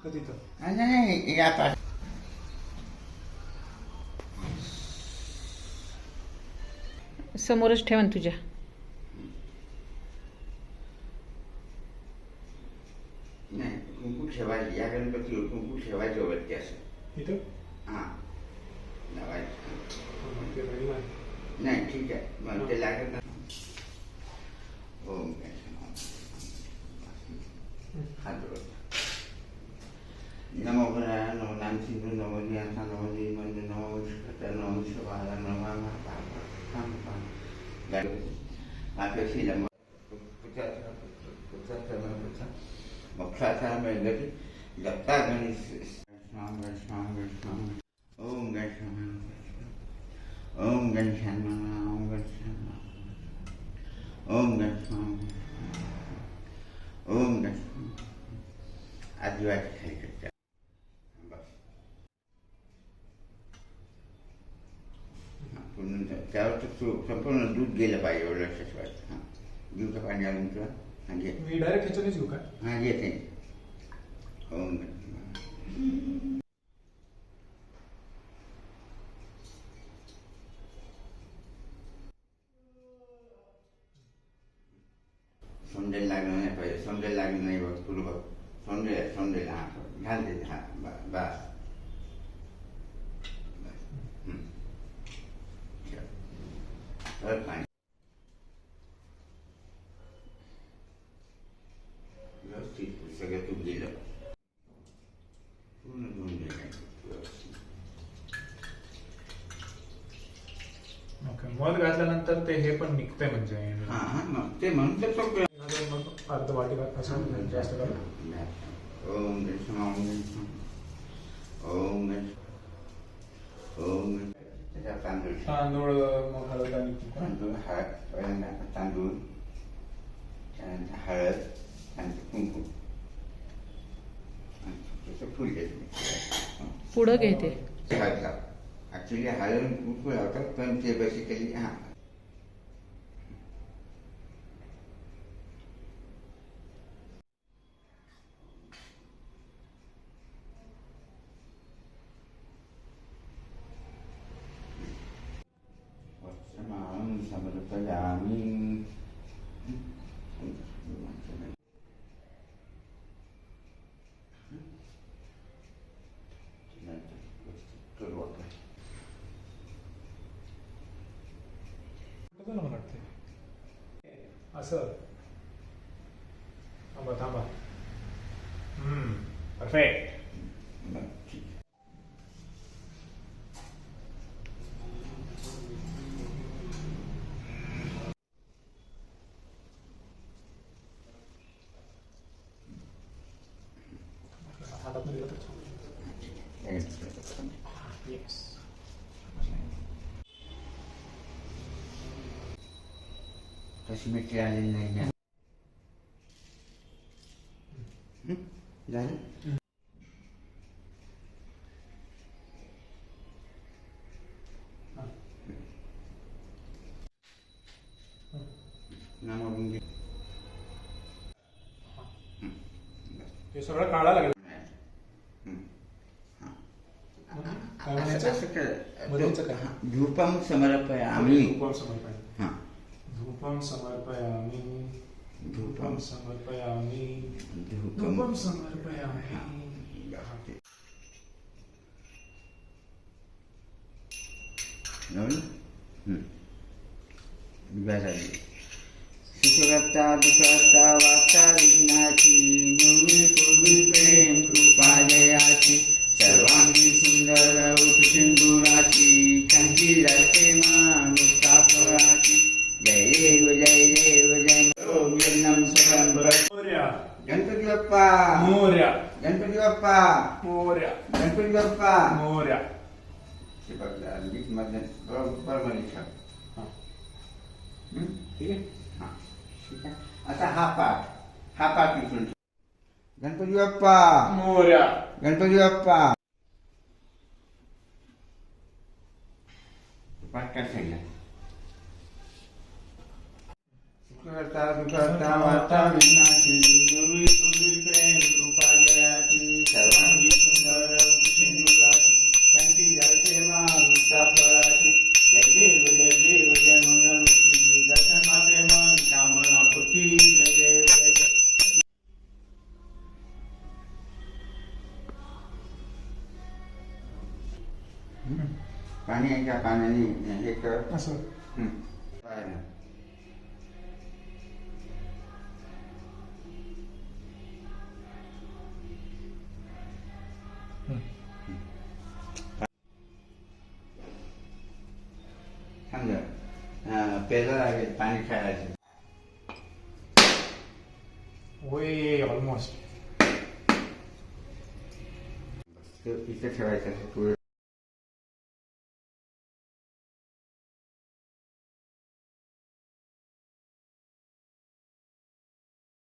का तिथं? नाही या पास समोरच ठेवा ना तुझ्या. नाही कुंकू ठेवायची या गणपतीवर कुंकू ठेवायचं वरती असं. इथं हां लावायचं. ते राहिलं आहे. नाही ठीक आहे मग ते लागत नाही. ओम हात जोड. नमो भराय नमो नामसिंधू नमो ध्यासा नमो देवबंधू नमो विष्णुपते नमो विश्वपाला नमो मार्गशीलम मोक्षाचा गती जपता गणेश स्वाम स्वाम स्वाम ओम गणेश ओम गणेश ओम गणेश ओम गणेश ओम गणेश आदिवासी खाली करतात. पूर्ण त्यावर तर संपूर्ण दूध गेलं पाहिजे एवढं लक्षात ठेवायचं. हां घेऊ का पाणी आणून तुला? हां घे. मी डायरेक्ट ह्याच्यानेच घेऊ का? हां घेते. ओम सोंडेल लागलं नाही पाहिजे. सोंडेल लागलं नाही बघ तुला बघ. सोंडेल हां घाल दे. हां बस पाणी व्यवस्थित सगळं तूप दिलं पूर्ण धुवून गेलं व्यवस्थित. ओके मध घातल्यानंतर ते हे पण निघतंय म्हणजे हां हां मग ते म्हणून तर सोपं. मग अर्ध वाटी असं जास्त करा. ओम गणेश ओम गणेश ओम गणेश ओम गणेश. त्याच्यात तांदूळ तांदूळ मग हळद आणि कुंकू. तांदूळ हळद पहिल्यांदा तांदूळ त्यानंतर हळद त्यानंतर कुंकू तसं फुल घ्यायचं. पुढं घेते. हळद लाव. ॲक्च्युली हळद कुंकू लावतात पण ते बेसिकली हां समर्पयामि. करू आपण. मला वाटते असं. थांबा थांबा. परफेक्ट. ठीक. हातात दिलं तर छान. येस. तशी मिठी आलेली नाही ना. झालं. नामावरून घे. हे सगळं काढायला लागेल. काय म्हणायचं? असं कर. म्हणायचं काय? धूपम समर्पयामि. धूपम समर्पयामि. हां धूपम समर्पयामि. धूपम समर्पयामि. धूपम धूपम समर्पयामि. सुखकर्ता दुःखहर्ता वार्ता विघ्नाची नुरी पूर्वी प्रेम कृपा जयाची सर्वांगी सुंदर उत्सिंदुराची कंठी रस्ते मानुष्का फळाची. जय देव जय देव जय ओम यज्ञम सकलं मोरया. गणपती बाप्पा मोरया. गणपती बाप्पा मोरया. गणपती बाप्पा मोरया. गीत मधल्या बरोबर छान. ठीक आहे. हां ठीक आहे. आता हा पाठ विसरून गणपती बाप्पा मोरया. गणपती बाप्पा पाठ काय सांगितलं. सुखकर्ता दुःखहर्ता वार्ता विघ्नाची नुरी पूर्वी प्रेम कृपा जयाची सर्व पाण्याने हे कर. असं पायानं. समजा पेला लागेल पाणी खेळायचं. होय ऑलमोस्ट. इथे ठेवायचं असं पुढे.